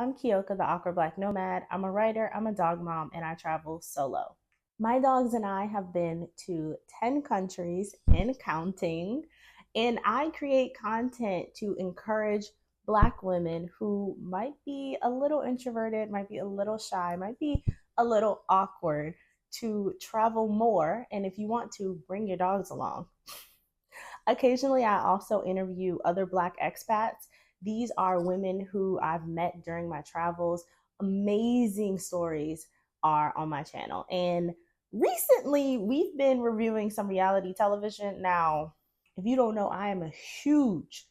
I'm Keyoka, the awkward black nomad. I'm a writer, I'm a dog mom, and I travel solo. My dogs and I have been to 10 countries and counting, and I create content to encourage black women who might be a little introverted, might be a little shy, might be a little awkward to travel more. And if you want to, bring your dogs along. Occasionally, I also interview other Black expats. These are women who I've met during my travels. Amazing stories are on my channel. And recently, we've been reviewing some reality television. Now, if you don't know, I am a huge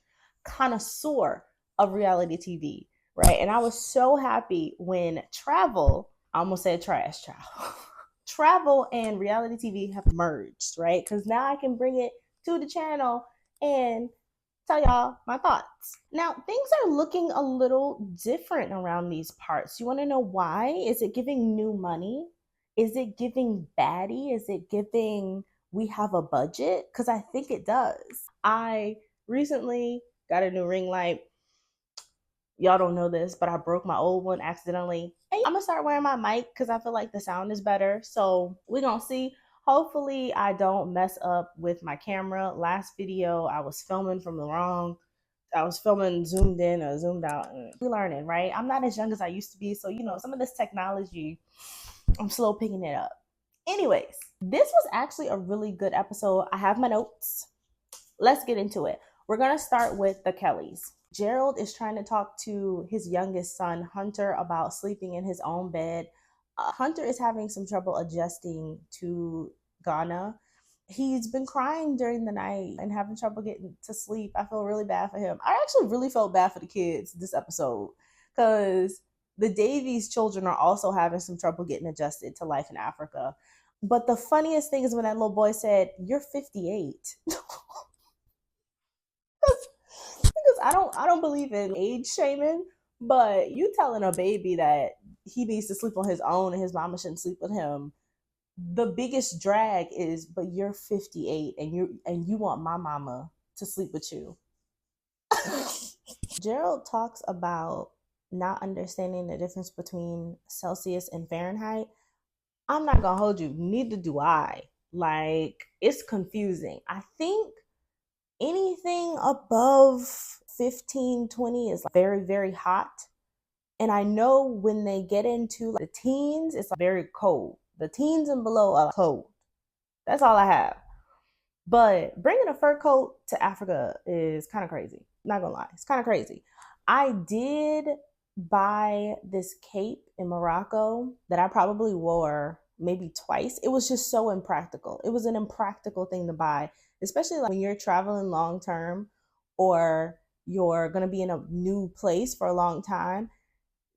connoisseur of reality TV, right? And I was so happy when I almost said trash, child. Travel and reality TV have merged, right? Because now I can bring it to the channel and tell y'all my thoughts. Now, things are looking a little different around these parts. You want to know why? Is it giving new money? Is it giving baddie? Is it giving we have a budget? Because I think it does. I recently got a new ring light. Y'all don't know this, but I broke my old one accidentally. And I'm gonna start wearing my mic because I feel like the sound is better. So we're gonna see. Hopefully I don't mess up with my camera. Last video I was filming from the wrong. I was filming zoomed in or zoomed out. We're learning, right? I'm not as young as I used to be. So, some of this technology, I'm slow picking it up. Anyways, this was actually a really good episode. I have my notes. Let's get into it. We're gonna start with the Kellys. Gerald is trying to talk to his youngest son, Hunter, about sleeping in his own bed. Hunter is having some trouble adjusting to Ghana. He's been crying during the night and having trouble getting to sleep. I feel really bad for him. I actually really felt bad for the kids this episode because the Davies children are also having some trouble getting adjusted to life in Africa. But the funniest thing is when that little boy said, "You're 58." Because I don't believe in age shaming, but you telling a baby that he needs to sleep on his own and his mama shouldn't sleep with him. The biggest drag is, but you're 58 and you want my mama to sleep with you. Gerald talks about not understanding the difference between Celsius and Fahrenheit. I'm not gonna hold you, neither do I. Like, it's confusing. I think anything above 15, 20 is very, very hot. And I know when they get into the teens, it's very cold. The teens and below are cold. That's all I have. But bringing a fur coat to Africa is kind of crazy. Not gonna lie, it's kind of crazy. I did buy this cape in Morocco that I probably wore maybe twice. It was just so impractical. It was an impractical thing to buy, especially like when you're traveling long term or you're going to be in a new place for a long time.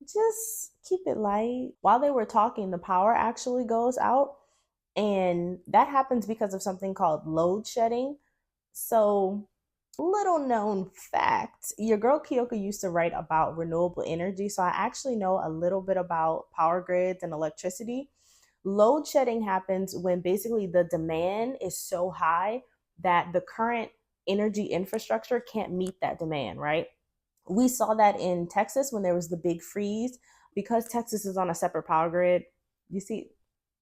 Just keep it light. While they were talking, the power actually goes out, and that happens because of something called load shedding. So, little known fact, your girl Keyoka used to write about renewable energy, so I actually know a little bit about power grids and electricity. Load shedding happens when basically the demand is so high that the current energy infrastructure can't meet that demand, right? We saw that in Texas when there was the big freeze. Because Texas is on a separate power grid, you see,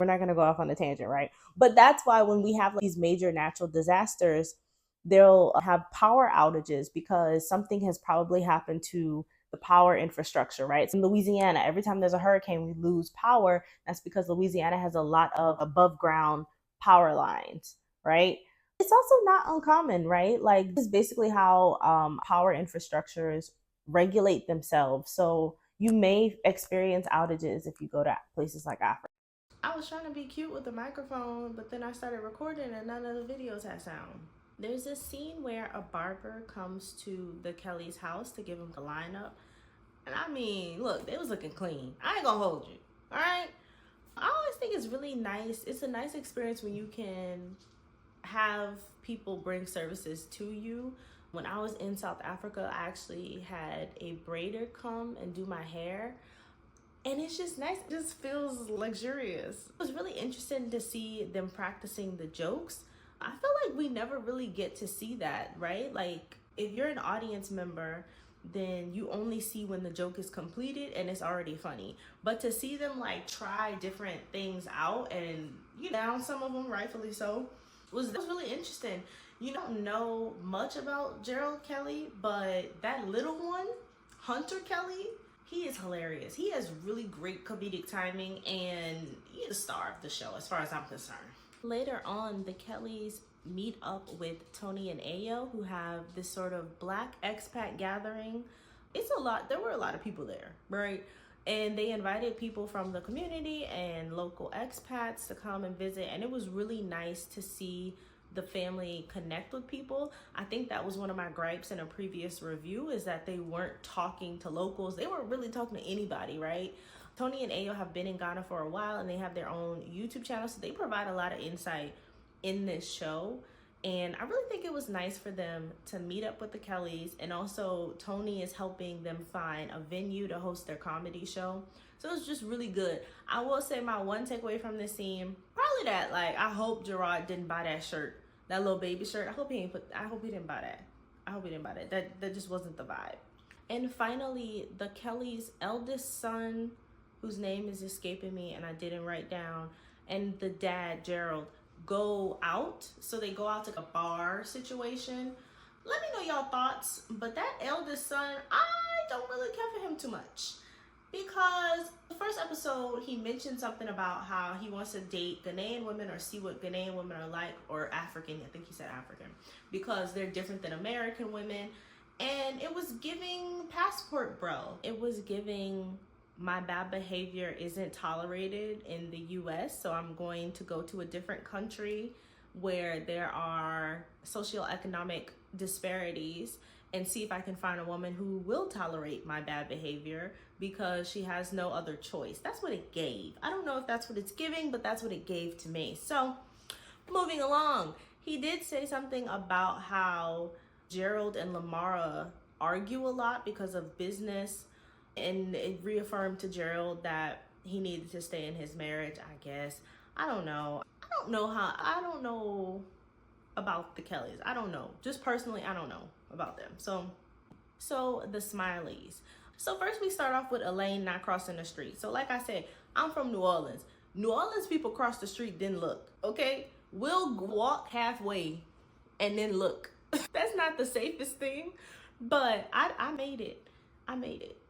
we're not going to go off on a tangent, right? But that's why when we have these major natural disasters, they'll have power outages because something has probably happened to the power infrastructure, right? So in Louisiana, every time there's a hurricane, we lose power. That's because Louisiana has a lot of above ground power lines, right? It's also not uncommon, right? Like, this is basically how power infrastructures regulate themselves. So you may experience outages if you go to places like Africa. I was trying to be cute with the microphone, but then I started recording and none of the videos had sound. There's this scene where a barber comes to the Kelly's house to give him the lineup. And I mean, look, they was looking clean. I ain't gonna hold you, all right? I always think it's really nice. It's a nice experience when you can have people bring services to you. When I was in South Africa, I actually had a braider come and do my hair. And it's just nice. It just feels luxurious. It was really interesting to see them practicing the jokes. I feel like we never really get to see that, right? Like, if you're an audience member then you only see when the joke is completed and it's already funny. But to see them like try different things out and down some of them, rightfully so, was really interesting. You don't know much about Gerald Kelly, but that little one, Hunter Kelly, he is hilarious. He has really great comedic timing, and he's the star of the show as far as I'm concerned. Later on, the Kellys meet up with Tony and Ayo, who have this sort of black expat gathering. It's a lot. There were a lot of people there, right? And they invited people from the community and local expats to come and visit. And it was really nice to see the family connect with people. I think that was one of my gripes in a previous review, is that they weren't talking to locals. They weren't really talking to anybody, right? Tony and Ayo have been in Ghana for a while, and they have their own YouTube channel, so they provide a lot of insight in this show. And I really think it was nice for them to meet up with the Kellys, and also Tony is helping them find a venue to host their comedy show. So it was just really good. I will say my one takeaway from this scene, probably that, like, I hope Gerard didn't buy that shirt, that little baby shirt. I hope he didn't buy that. That just wasn't the vibe. And finally, the Kellys' eldest son, whose name is escaping me and I didn't write down, and the dad, Gerald, go out. So they go out to a bar situation. Let me know y'all thoughts. But that eldest son, I don't really care for him too much, because the first episode he mentioned something about how he wants to date Ghanaian women or see what Ghanaian women are like, or African, I think he said African, because they're different than American women. And it was giving passport bro. It was giving my bad behavior isn't tolerated in the US, so I'm going to go to a different country where there are socioeconomic disparities and see if I can find a woman who will tolerate my bad behavior because she has no other choice. That's what it gave. I don't know if that's what it's giving, but that's what it gave to me. So moving along, he did say something about how Gerald and Lamara argue a lot because of business, and it reaffirmed to Gerald that he needed to stay in his marriage, I guess. I don't know about the Kellys. I don't know. Just personally, I don't know about them. So the Smileys. So first we start off with Elaine not crossing the street. So like I said, I'm from New Orleans. New Orleans people cross the street, then look, okay? We'll walk halfway and then look. That's not the safest thing, but I made it.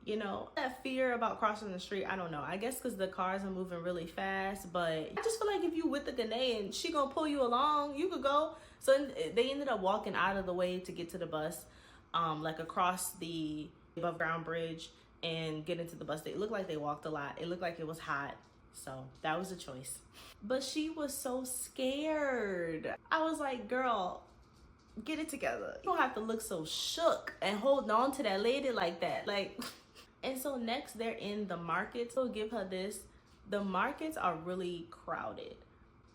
You know, that fear about crossing the street, I don't know. I guess because the cars are moving really fast, but I just feel like if you with the Ghanaian, she gonna pull you along, you could go. So they ended up walking out of the way to get to the bus, like across the above ground bridge and get into the bus. It looked like they walked a lot. It looked like it was hot. So that was a choice. But she was so scared. I was like, girl, get it together. You don't have to look so shook and holding on to that lady like that. Like, and so next they're in the market. So give her this. The markets are really crowded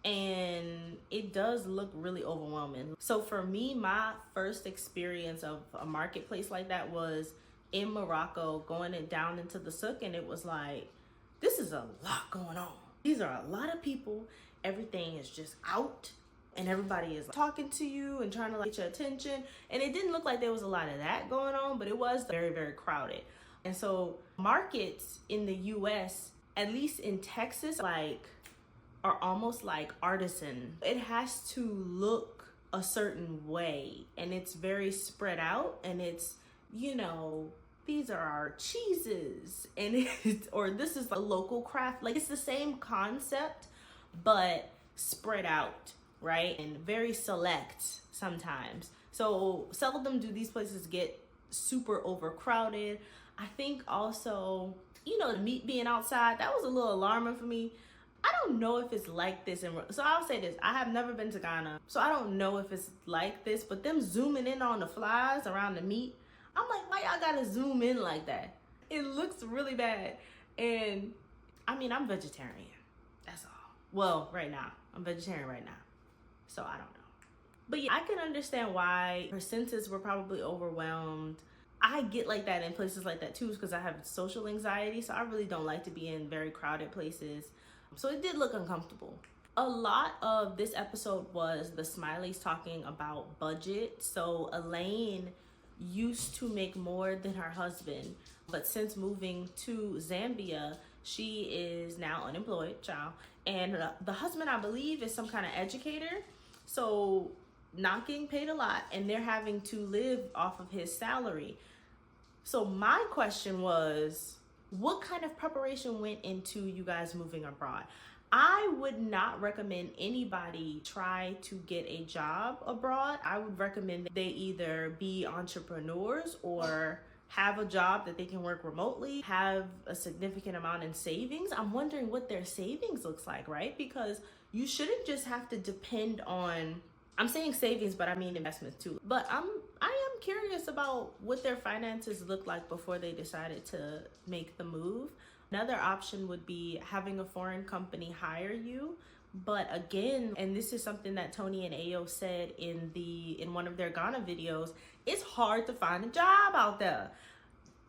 and it does look really overwhelming. So for me, my first experience of a marketplace like that was in Morocco, going down into the souk, and it was like, this is a lot going on. These are a lot of people. Everything is just out. And everybody is talking to you and trying to get your attention. And it didn't look like there was a lot of that going on, but it was very, very crowded. And so markets in the US, at least in Texas, like, are almost like artisan. It has to look a certain way, and it's very spread out, and it's, you know, these are our cheeses, and it's, or this is a local craft. Like, it's the same concept, but spread out, right? And very select sometimes. So seldom do these places get super overcrowded. I think also, you know, the meat being outside, that was a little alarming for me. I don't know if it's like this. So I'll say this, I have never been to Ghana, so I don't know if it's like this, but them zooming in on the flies around the meat, I'm like, why y'all gotta zoom in like that? It looks really bad. And I mean, I'm vegetarian, that's all. Well, right now, I'm vegetarian right now, so I don't know. But yeah, I can understand why her senses were probably overwhelmed. I get like that in places like that too, because I have social anxiety, so I really don't like to be in very crowded places. So it did look uncomfortable. A lot of this episode was the Smileys talking about budget. So Elaine used to make more than her husband, but since moving to Zambia, she is now unemployed, child. And the husband, I believe, is some kind of educator. So not getting paid a lot, and they're having to live off of his salary. So my question was, what kind of preparation went into you guys moving abroad? I would not recommend anybody try to get a job abroad. I would recommend that they either be entrepreneurs or have a job that they can work remotely, have a significant amount in savings. I'm wondering what their savings looks like, right? Because you shouldn't just have to depend on, I'm saying savings, but I mean investments too. But I am curious about what their finances look like before they decided to make the move. Another option would be having a foreign company hire you. But again, and this is something that Tony and Ayo said in one of their Ghana videos, it's hard to find a job out there.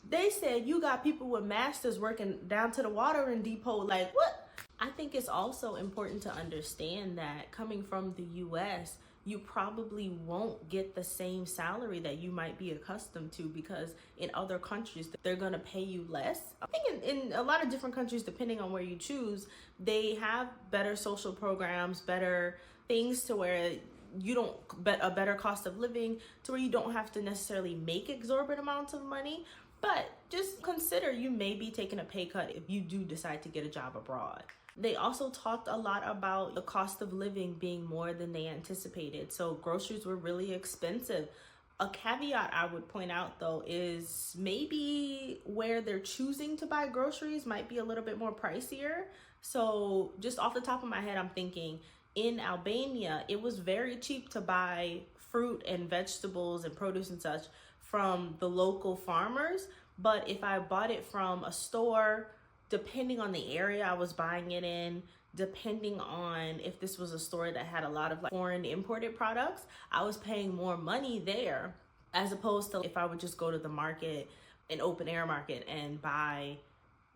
They said you got people with masters working down to the watering depot. Like, what? I think it's also important to understand that coming from the US, you probably won't get the same salary that you might be accustomed to, because in other countries, they're gonna pay you less. I think in a lot of different countries, depending on where you choose, they have better social programs, better things to where you don't, a better cost of living to where you don't have to necessarily make exorbitant amounts of money. But just consider you may be taking a pay cut if you do decide to get a job abroad. They also talked a lot about the cost of living being more than they anticipated. So groceries were really expensive. A caveat I would point out though is maybe where they're choosing to buy groceries might be a little bit more pricier. So just off the top of my head, I'm thinking in Albania, it was very cheap to buy fruit and vegetables and produce and such from the local farmers. But if I bought it from a store, depending on the area I was buying it in, depending on if this was a store that had a lot of like foreign imported products, I was paying more money there as opposed to if I would just go to the market, an open air market, and buy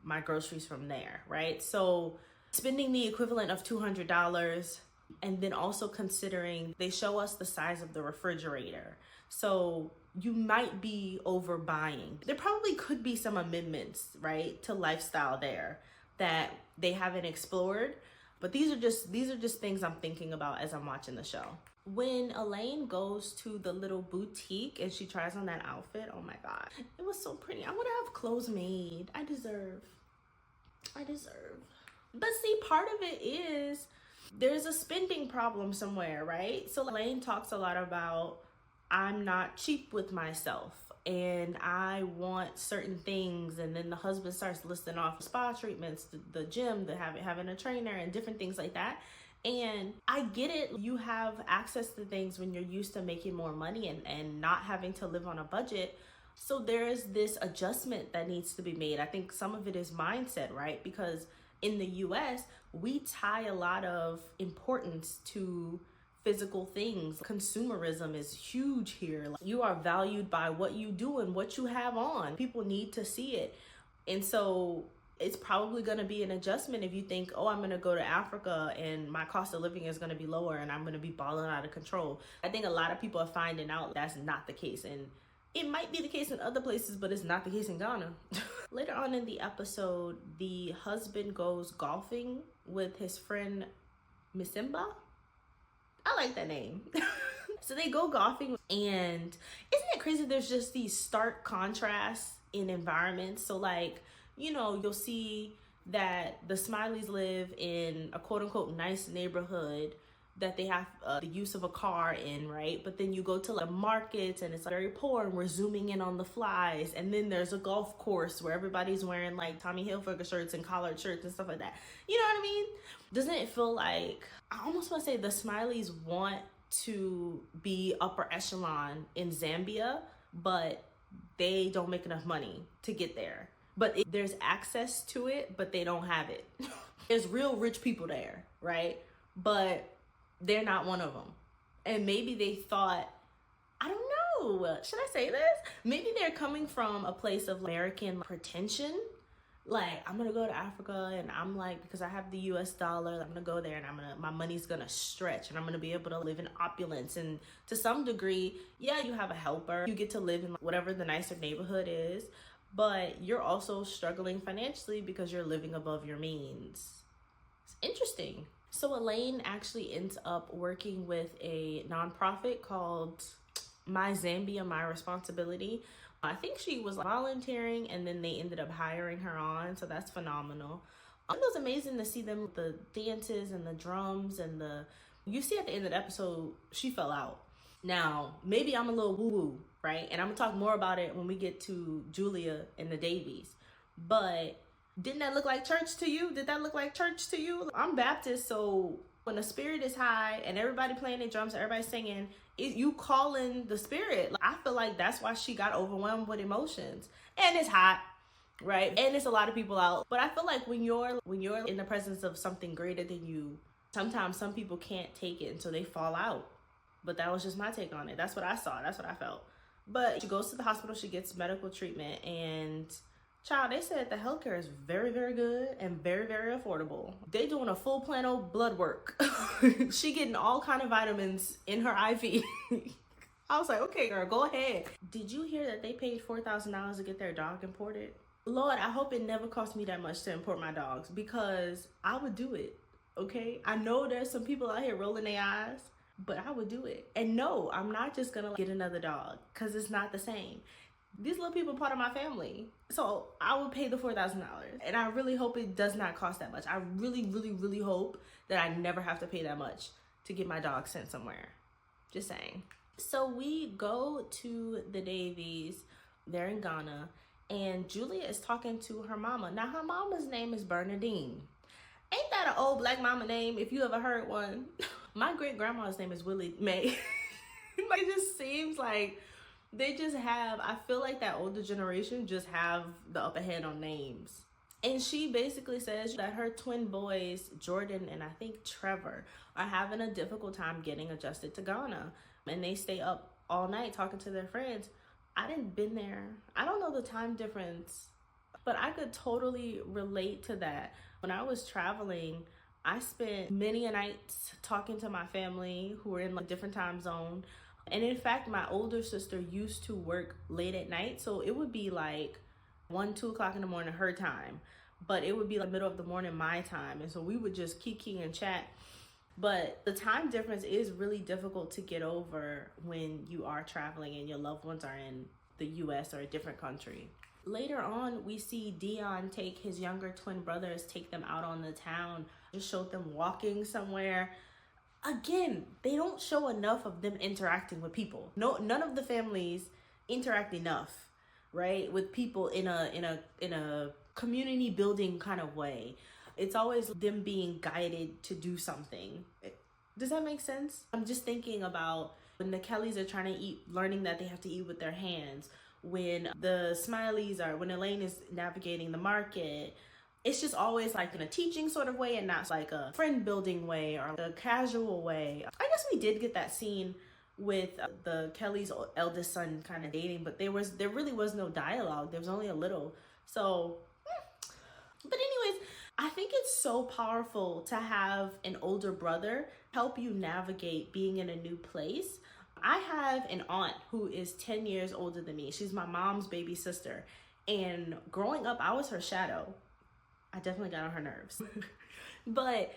my groceries from there, right? So spending the equivalent of $200, and then also considering they show us the size of the refrigerator. So you might be overbuying. There probably could be some amendments, right, to lifestyle there that they haven't explored. But these are just things I'm thinking about as I'm watching the show. When Elaine goes to the little boutique and she tries on that outfit, oh my God, it was so pretty. I want to have clothes made. I deserve. But see, part of it is there's a spending problem somewhere, right? So Elaine talks a lot about, I'm not cheap with myself and I want certain things. And then the husband starts listing off spa treatments, the gym, having a trainer and different things like that. And I get it. You have access to things when you're used to making more money and not having to live on a budget. So there is this adjustment that needs to be made. I think some of it is mindset, right? Because in the US, we tie a lot of importance to physical things. Consumerism is huge here. Like, you are valued by what you do and what you have on. People need to see it. And so it's probably going to be an adjustment if you think, oh, I'm going to go to Africa and my cost of living is going to be lower and I'm going to be balling out of control. I think a lot of people are finding out that's not the case. And it might be the case in other places, but it's not the case in Ghana. Later on in the episode, the husband goes golfing with his friend Misimba. I like that name. So they go golfing, and isn't it crazy? There's just these stark contrasts in environments. So like, you know, you'll see that the Smileys live in a quote unquote nice neighborhood that they have the use of a car in, right? But then you go to like markets and it's very poor and we're zooming in on the flies. And then there's a golf course where everybody's wearing like Tommy Hilfiger shirts and collared shirts and stuff like that. You know what I mean? Doesn't it feel like, I almost want to say the Smileys want to be upper echelon in Zambia, but they don't make enough money to get there. But there's access to it, but they don't have it. There's real rich people there, right? But they're not one of them. And maybe they thought, I don't know, should I say this? Maybe they're coming from a place of American pretension, Like, I'm gonna go to Africa, and I'm like, because I have the US dollar, I'm gonna go there, and my money's gonna stretch, and I'm gonna be able to live in opulence. And to some degree, yeah, you have a helper, you get to live in whatever the nicer neighborhood is, but you're also struggling financially because you're living above your means. It's interesting. So Elaine actually ends up working with a nonprofit called My Zambia, My Responsibility. I think she was volunteering, and then they ended up hiring her on, so that's phenomenal. It was amazing to see them, the dances and the drums and you see at the end of the episode, she fell out. Now, maybe I'm a little woo-woo, right? And I'm gonna talk more about it when we get to Julia and the Davies. But didn't that look like church to you? Did that look like church to you? I'm Baptist, so when the spirit is high and everybody playing their drums, everybody singing, you calling the spirit. I feel like that's why she got overwhelmed with emotions. And it's hot, right? And it's a lot of people out. But I feel like when you're in the presence of something greater than you, sometimes some people can't take it until they fall out. But that was just my take on it. That's what I saw. That's what I felt. But she goes to the hospital, she gets medical treatment, and child, they said the healthcare is very, very good and very, very affordable. They doing a full plano blood work. She getting all kind of vitamins in her IV. I was like, okay, girl, go ahead. Did you hear that they paid $4,000 to get their dog imported? Lord, I hope it never cost me that much to import my dogs, because I would do it, okay? I know there's some people out here rolling their eyes, but I would do it. And no, I'm not just gonna get another dog, because it's not the same. These little people are part of my family. So I would pay the $4,000. And I really hope it does not cost that much. I really, really, really hope that I never have to pay that much to get my dog sent somewhere. Just saying. So we go to the Davies. They're in Ghana. And Julia is talking to her mama. Now, her mama's name is Bernadine. Ain't that an old black mama name, if you ever heard one? My great-grandma's name is Willie Mae. Like, it just seems like they just have, I feel like that older generation just have the upper hand on names. And she basically says that her twin boys, Jordan and I think Trevor, are having a difficult time getting adjusted to Ghana. And they stay up all night talking to their friends. I didn't been there. I don't know the time difference, but I could totally relate to that. When I was traveling, I spent many a nights talking to my family who were in a different time zone. And in fact, my older sister used to work late at night. So it would be like 1, 2 o'clock in the morning, her time. But it would be like middle of the morning, my time. And so we would just kiki and chat. But the time difference is really difficult to get over when you are traveling and your loved ones are in the US or a different country. Later on, we see Dion take his younger twin brothers, take them out on the town, just showed them walking somewhere. Again, they don't show enough of them interacting with people. No, none of the families interact enough, right, with people in a community building kind of way. It's always them being guided to do something. Does that make sense? I'm just thinking about when the Kellys are trying to eat, learning that they have to eat with their hands. When the Smileys are, when Elaine is navigating the market, it's just always like in a teaching sort of way and not like a friend building way or a casual way. I guess we did get that scene with the Kelly's eldest son kind of dating, but there really was no dialogue. There was only a little. So, but anyways, I think it's so powerful to have an older brother help you navigate being in a new place. I have an aunt who is 10 years older than me. She's my mom's baby sister. And growing up, I was her shadow. I definitely got on her nerves. But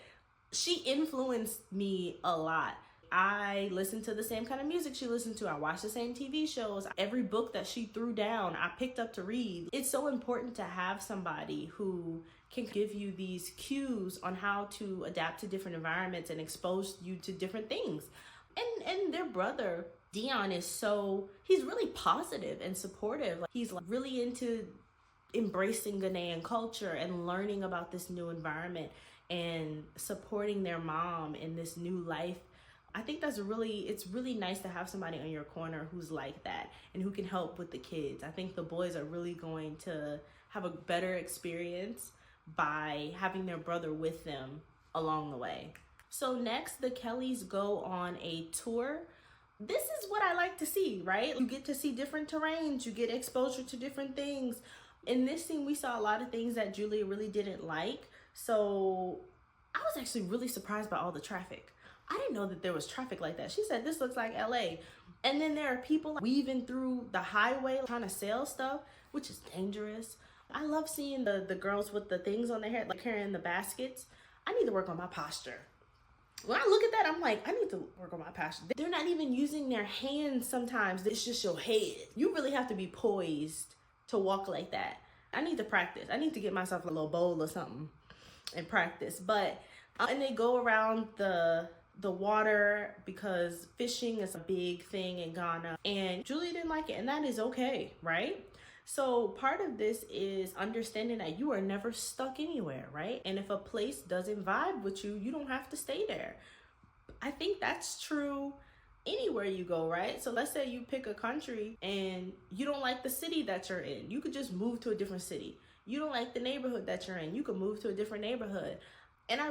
she influenced me a lot. I listened to the same kind of music she listened to. I watched the same TV shows. Every book that she threw down, I picked up to read. It's so important to have somebody who can give you these cues on how to adapt to different environments and expose you to different things. And their brother, Dion, he's really positive and supportive. Like, he's really into embracing Ghanaian culture and learning about this new environment and supporting their mom in this new life. I think it's really nice to have somebody on your corner who's like that and who can help with the kids. I think the boys are really going to have a better experience by having their brother with them along the way. So next, the Kellys go on a tour. This is what I like to see, right? You get to see different terrains, you get exposure to different things. In this scene, we saw a lot of things that Julia really didn't like. So I was actually really surprised by all the traffic. I didn't know that there was traffic like that. She said, this looks like LA. And then there are people weaving through the highway trying to sell stuff, which is dangerous. I love seeing the girls with the things on their head, like carrying the baskets. I need to work on my posture. When I look at that, I'm like, I need to work on my posture. They're not even using their hands sometimes. It's just your head. You really have to be poised to walk like that. I need to practice. I need to get myself a little bowl or something and practice. But and they go around the water because fishing is a big thing in Ghana, and Julia didn't like it, and that is okay, right? So part of this is understanding that you are never stuck anywhere, right? And if a place doesn't vibe with you, you don't have to stay there. I think that's true anywhere you go, right? So let's say you pick a country and you don't like the city that you're in. You could just move to a different city. You don't like the neighborhood that you're in. You could move to a different neighborhood. And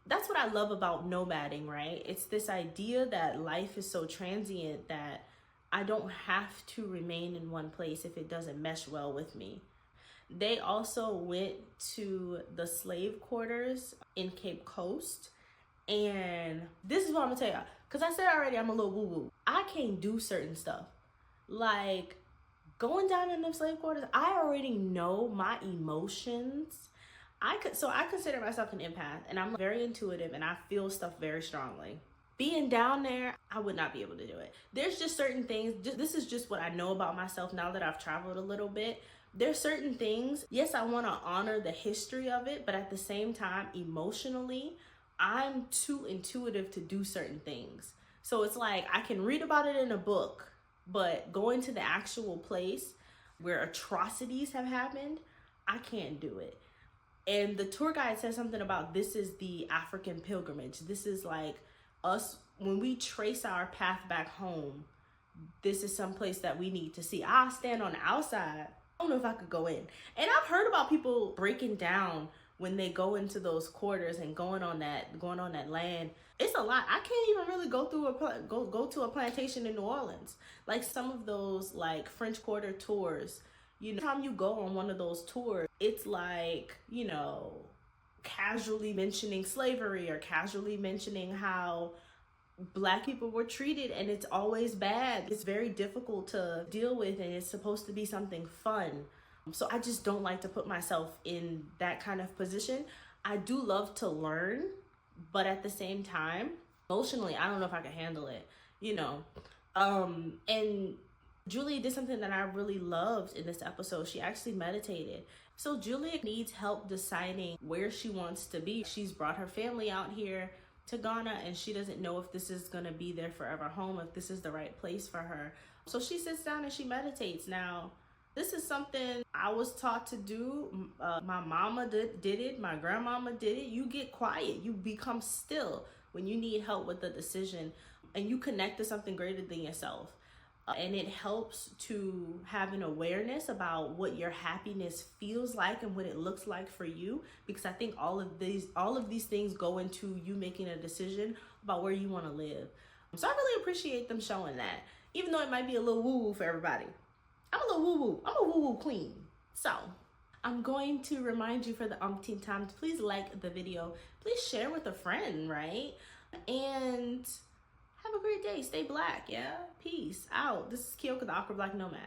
that's what I love about nomading, right? It's this idea that life is so transient that I don't have to remain in one place if it doesn't mesh well with me. They also went to the slave quarters in Cape Coast. And this is what I'm gonna tell y'all. Because I said already I'm a little woo-woo. I can't do certain stuff. Like going down in them slave quarters, I already know my emotions. I consider myself an empath, and I'm very intuitive, and I feel stuff very strongly. Being down there, I would not be able to do it. There's just certain things, this is just what I know about myself now that I've traveled a little bit. There's certain things, yes, I want to honor the history of it, but at the same time, emotionally, I'm too intuitive to do certain things. So it's like, I can read about it in a book, but going to the actual place where atrocities have happened, I can't do it. And the tour guide said something about this is the African pilgrimage. This is like us, when we trace our path back home, this is some place that we need to see. I stand on the outside. I don't know if I could go in. And I've heard about people breaking down when they go into those quarters and going on that land. It's a lot. I can't even really go to a plantation in New Orleans. Like some of those like French Quarter tours, you know, time you go on one of those tours, it's like, you know, casually mentioning slavery or casually mentioning how Black people were treated, and it's always bad. It's very difficult to deal with, and it's supposed to be something fun. So I just don't like to put myself in that kind of position. I do love to learn, but at the same time, emotionally, I don't know if I can handle it, you know. And Julia did something that I really loved in this episode. She actually meditated. So Julia needs help deciding where she wants to be. She's brought her family out here to Ghana, and she doesn't know if this is going to be their forever home, if this is the right place for her. So she sits down and she meditates. Now, this is something I was taught to do. My mama did it. My grandmama did it. You get quiet. You become still when you need help with a decision, and you connect to something greater than yourself. And it helps to have an awareness about what your happiness feels like and what it looks like for you, because I think all of these things go into you making a decision about where you want to live. So I really appreciate them showing that, even though it might be a little woo-woo for everybody. I'm a little woo-woo. I'm a woo-woo queen. So I'm going to remind you for the umpteenth time to please like the video. Please share with a friend, right? And have a great day. Stay Black, yeah? Peace out. This is Keyoka, the Awkward Black Nomad.